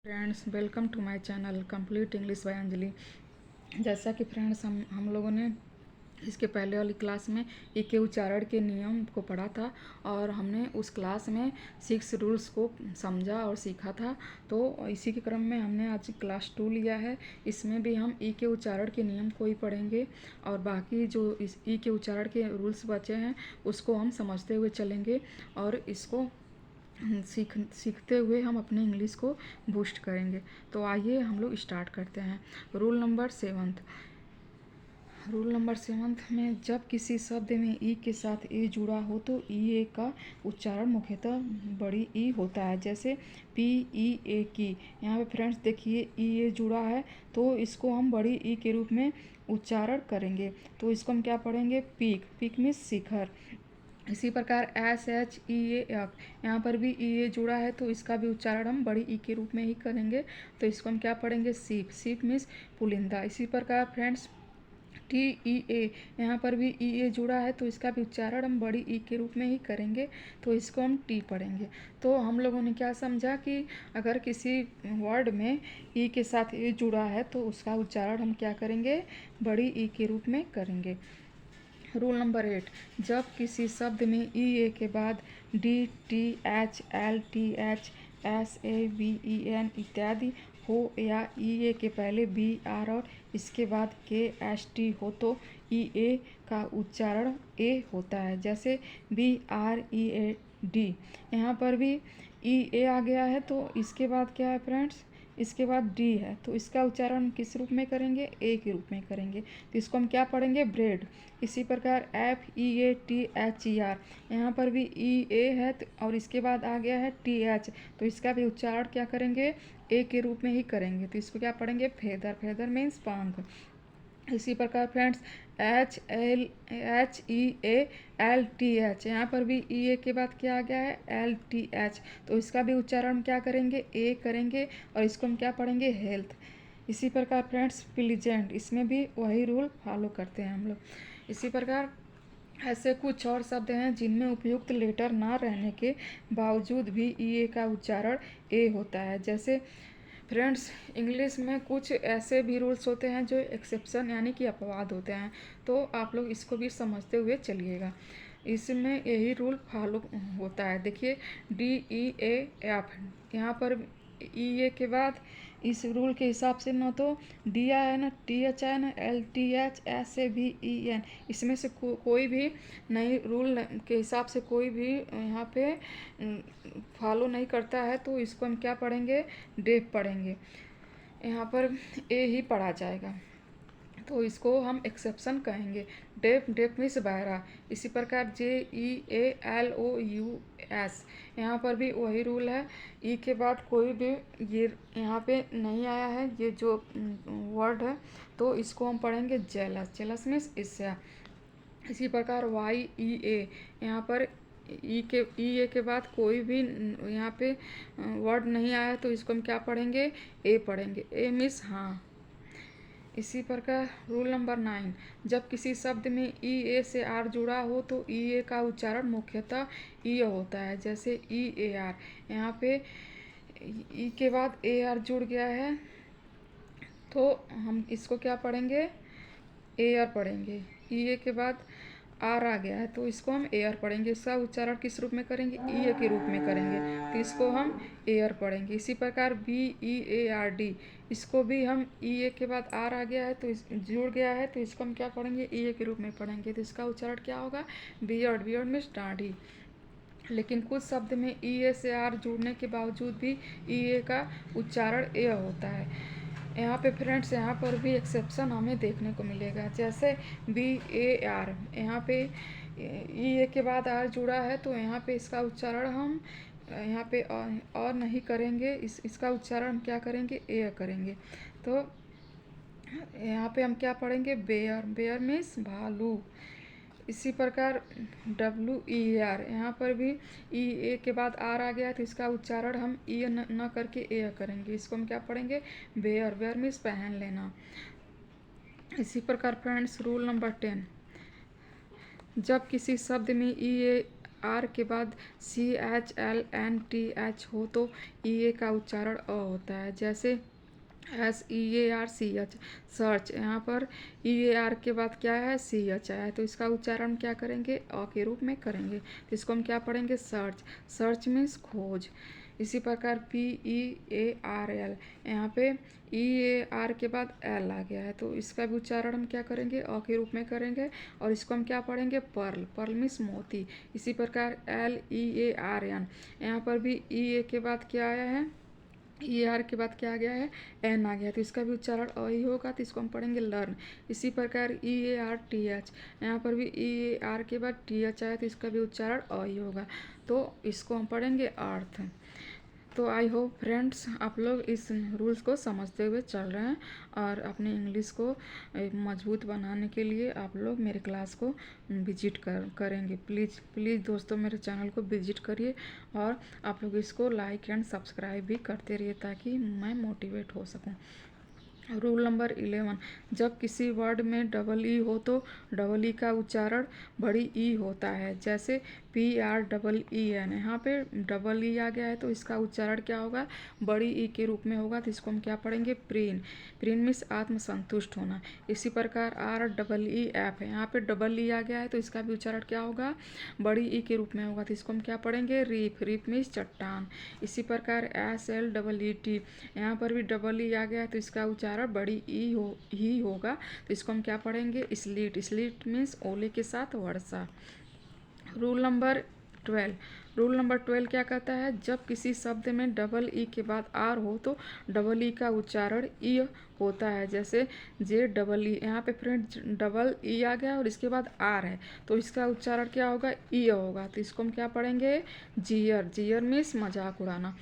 Friends, welcome to my channel complete English by Anjali. जैसा कि friends हम लोगों ने इसके पहले वाली क्लास में ई के उच्चारण के नियम को पढ़ा था और हमने उस क्लास में 6 रूल्स को समझा और सीखा था। तो इसी के क्रम में हमने आज क्लास 2 लिया है। इसमें भी हम ई के उच्चारण के नियम को ही पढ़ेंगे और बाकी जो इस ई के उच्चारण के रूल्स बचे हैं उसको हम समझते हुए चलेंगे और इसको सीखते हुए हम अपने इंग्लिश को बूस्ट करेंगे। तो आइए हम लोग स्टार्ट करते हैं। रूल नंबर 7 में जब किसी शब्द में ई के साथ ए जुड़ा हो तो ई ए का उच्चारण मुख्यतः बड़ी ई होता है। जैसे पी ई ए की, यहाँ पे फ्रेंड्स देखिए ई ए जुड़ा है तो इसको हम बड़ी ई के रूप में उच्चारण करेंगे। तो इसको हम क्या पढ़ेंगे? पीक। पीक मीन्स शिखर। इसी प्रकार SHEAF, यहाँ पर भी ई ए जुड़ा है तो इसका भी उच्चारण हम बड़ी ई के रूप में ही करेंगे। तो इसको हम क्या पढ़ेंगे? सीप। सीप मीन्स पुलिंदा। इसी प्रकार फ्रेंड्स TEA, यहाँ पर भी ई ए जुड़ा है तो इसका भी उच्चारण हम बड़ी ई के रूप में ही करेंगे। तो इसको हम टी पढ़ेंगे। तो हम लोगों ने क्या समझा कि अगर किसी वर्ड में ई के साथ ए जुड़ा है तो उसका उच्चारण हम क्या करेंगे? बड़ी ई के रूप में करेंगे। रूल नंबर 8, जब किसी शब्द में ई ए के बाद DTH LTH SAVEN इत्यादि हो या ई ए के पहले BR और इसके बाद KST हो तो ई ए का उच्चारण ए होता है। जैसे BREAD, यहाँ पर भी ई ए आ गया है तो इसके बाद क्या है फ्रेंड्स? इसके बाद डी है तो इसका उच्चारण किस रूप में करेंगे? ए के रूप में करेंगे। तो इसको हम क्या पढ़ेंगे? ब्रेड। इसी प्रकार FEATHER, यहाँ पर भी ई ए है और इसके बाद आ गया है TH तो इसका भी उच्चारण क्या करेंगे? ए के रूप में ही करेंगे। तो इसको क्या पढ़ेंगे? फेदर। फेदर मीन्स पंख। इसी प्रकार फ्रेंड्स HEALTH, यहाँ पर भी ई ए के बाद क्या आ गया है? LTH तो इसका भी उच्चारण क्या करेंगे? ए करेंगे और इसको हम क्या पढ़ेंगे? हेल्थ। इसी प्रकार फ्रेंड्स प्लीजेंट, इसमें भी वही रूल फॉलो करते हैं हम लोग। इसी प्रकार ऐसे कुछ और शब्द हैं जिनमें उपयुक्त लेटर ना रहने के बावजूद भी ई ए का उच्चारण ए होता है। जैसे फ्रेंड्स इंग्लिश में कुछ ऐसे भी रूल्स होते हैं जो एक्सेप्शन यानी कि अपवाद होते हैं। तो आप लोग इसको भी समझते हुए चलिएगा। इसमें यही रूल फॉलो होता है। देखिए DEAF, यहाँ पर ई ए के बाद इस रूल के हिसाब से न तो डी आया है ना TH आया ना LTH SAVEN, इसमें से कोई भी नई रूल के हिसाब से कोई भी यहाँ पे फॉलो नहीं करता है तो इसको हम क्या पढ़ेंगे? डेफ पढ़ेंगे। यहाँ पर ए ही पढ़ा जाएगा तो इसको हम एक्सेप्शन कहेंगे। डेफ। डेफ मीन्स बहरा। इसी प्रकार JEALOUS, यहाँ पर भी वही रूल है। ई के बाद कोई भी ये यहाँ पे नहीं आया है ये जो वर्ड है तो इसको हम पढ़ेंगे जेलस। जेलस मीन्स ईर्ष्या। इसी प्रकार YEA, यहाँ पर ई ए के बाद कोई भी यहाँ पे वर्ड नहीं आया तो इसको हम क्या पढ़ेंगे? ए पढ़ेंगे। ए मीन्स हाँ। इसी प्रकार रूल नंबर 9, जब किसी शब्द में ई ए से आर जुड़ा हो तो ई ए का उच्चारण मुख्यतः ई होता है। जैसे EAR, यहाँ पे ई के बाद AR जुड़ गया है तो हम इसको क्या पढ़ेंगे? AR पढ़ेंगे। ई ए के बाद आर आ गया है तो इसको हम एयर पढ़ेंगे। इसका उच्चारण किस रूप में करेंगे? ई ए के रूप में करेंगे तो इसको हम एयर पढ़ेंगे। इसी प्रकार BEARD, इसको भी हम ई ए के बाद आर आ गया है तो जुड़ गया है तो इसको हम क्या पढ़ेंगे? ई ए के रूप में पढ़ेंगे। तो इसका उच्चारण क्या होगा? बियर्ड। बियर्ड मीन्स दाढ़ी। लेकिन कुछ शब्द में ई ए से आर जुड़ने के बावजूद भी ई ए का उच्चारण ए होता है। यहाँ पे फ्रेंड्स यहाँ पर भी एक्सेप्शन हमें देखने को मिलेगा। जैसे BAR, यहाँ पे ई ए के बाद आर जुड़ा है तो यहाँ पे इसका उच्चारण हम यहाँ पे और नहीं करेंगे। इसका उच्चारण हम क्या करेंगे? ए करेंगे। तो यहाँ पे हम क्या पढ़ेंगे? बेयर। बेयर मीन्स भालू। इसी प्रकार WER, यहाँ पर भी ई ए के बाद आर आ गया है तो इसका उच्चारण हम ई न करके ए करेंगे। इसको हम क्या पढ़ेंगे? बेयर। बेयर मीन्स पहन लेना। इसी प्रकार फ्रेंड्स रूल नंबर 10, जब किसी शब्द में ई ए आर के बाद CHLNTH हो तो ई का उच्चारण अ होता है। जैसे SEARCH सर्च, यहाँ पर EAR के बाद क्या है CH आया है तो इसका उच्चारण क्या करेंगे अ के रूप में करेंगे, तो इसको हम क्या पढ़ेंगे सर्च। सर्च मीन्स खोज। इसी प्रकार PEARL, यहाँ पे EAR के बाद L आ गया है तो इसका भी उच्चारण हम क्या करेंगे अ के रूप में करेंगे और इसको हम क्या पढ़ेंगे पर्ल। पर्ल मीन्स मोती। इसी प्रकार LEARN, यहाँ पर भी E के बाद क्या आया है ER के बाद क्या आ गया है N आ गया तो इसका भी उच्चारण अ ही होगा तो इसको हम पढ़ेंगे लर्न। इसी प्रकार EARTH, यहाँ पर भी EAR के बाद TH आया तो इसका भी उच्चारण अ ही होगा तो इसको हम पढ़ेंगे अर्थ। तो आई होप फ्रेंड्स आप लोग इस रूल्स को समझते हुए चल रहे हैं और अपनी इंग्लिश को मजबूत बनाने के लिए आप लोग मेरे क्लास को विजिट करेंगे। प्लीज़ प्लीज़ दोस्तों मेरे चैनल को विजिट करिए और आप लोग इसको लाइक एंड सब्सक्राइब भी करते रहिए ताकि मैं मोटिवेट हो सकूं। रूल नंबर 11, जब किसी वर्ड में डबल ई हो तो डबल ई का उच्चारण बड़ी ई होता है। जैसे PREEN, यहाँ पे डबल ई आ गया है तो इसका उच्चारण क्या होगा बड़ी ई के रूप में होगा तो इसको हम क्या पढ़ेंगे प्रीन। प्रीन मीन्स आत्मसंतुष्ट होना। इसी प्रकार REEF है, यहाँ पे डबल ई आ गया है तो इसका भी उच्चारण क्या होगा बड़ी ई के रूप में होगा तो इसको हम क्या पढ़ेंगे रीफ। रीफ मीन्स चट्टान। इसी प्रकार SLEET, यहाँ पर भी डबल ई आ गया है तो इसका उच्चारण बड़ी ही होगा तो इसको हम क्या पढ़ेंगे स्लीट। स्लीट मीन्स ओले के साथ वर्षा। रूल नंबर 12, रूल नंबर 12 क्या कहता है जब किसी शब्द में डबल ई के बाद आर हो तो डबल ई का उच्चारण ई होता है। जैसे JEE, यहाँ पे फ्रेंड डबल ई आ गया और इसके बाद आर है तो इसका उच्चारण क्या होगा ई होगा तो इसको हम क्या पढ़ेंगे जियर। जियर मीन्स मजाक उड़ाना।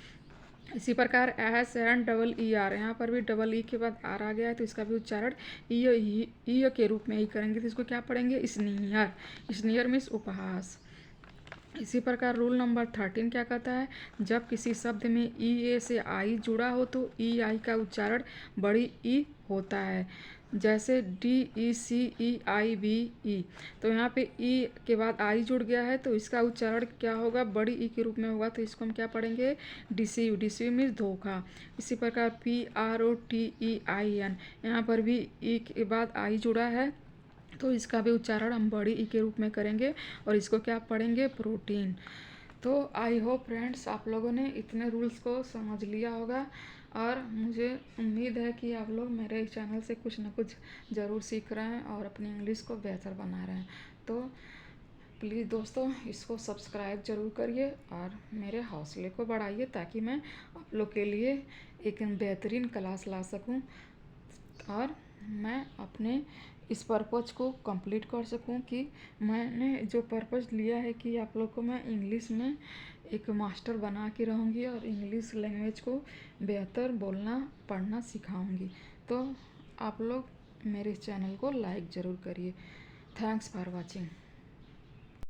इसी प्रकार SNEER, यहाँ पर भी डबल ई के बाद आर आ गया है तो इसका भी उच्चारण ई के रूप में ही करेंगे तो इसको क्या पढ़ेंगे स्नीयर। स्नीयर मीन्स उपहास। इसी प्रकार रूल नंबर 13 क्या कहता है जब किसी शब्द में EA से आई जुड़ा हो तो EI का उच्चारण बड़ी ई होता है। जैसे DECEIBE, तो यहाँ पे ई के बाद आई जुड़ गया है तो इसका उच्चारण क्या होगा बड़ी ई के रूप में होगा तो इसको हम क्या पढ़ेंगे डिसीव। डिसीव मीन्स धोखा। इसी प्रकार PROTEIN, यहाँ पर भी ई के बाद आई जुड़ा है तो इसका भी उच्चारण हम बड़ी ई के रूप में करेंगे और इसको क्या पढ़ेंगे प्रोटीन। तो आई होप फ्रेंड्स आप लोगों ने इतने रूल्स को समझ लिया होगा और मुझे उम्मीद है कि आप लोग मेरे चैनल से कुछ ना कुछ ज़रूर सीख रहे हैं और अपनी इंग्लिश को बेहतर बना रहे हैं। तो प्लीज़ दोस्तों इसको सब्सक्राइब ज़रूर करिए और मेरे हौसले को बढ़ाइए ताकि मैं आप लोग के लिए एक बेहतरीन क्लास ला सकूं और मैं अपने इस पर्पज़ को कंप्लीट कर सकूं कि मैंने जो पर्पज़ लिया है कि आप लोग को मैं इंग्लिश में एक मास्टर बना के रहूँगी और इंग्लिश लैंग्वेज को बेहतर बोलना पढ़ना सिखाऊंगी। तो आप लोग मेरे चैनल को लाइक ज़रूर करिए। Thanks for watching.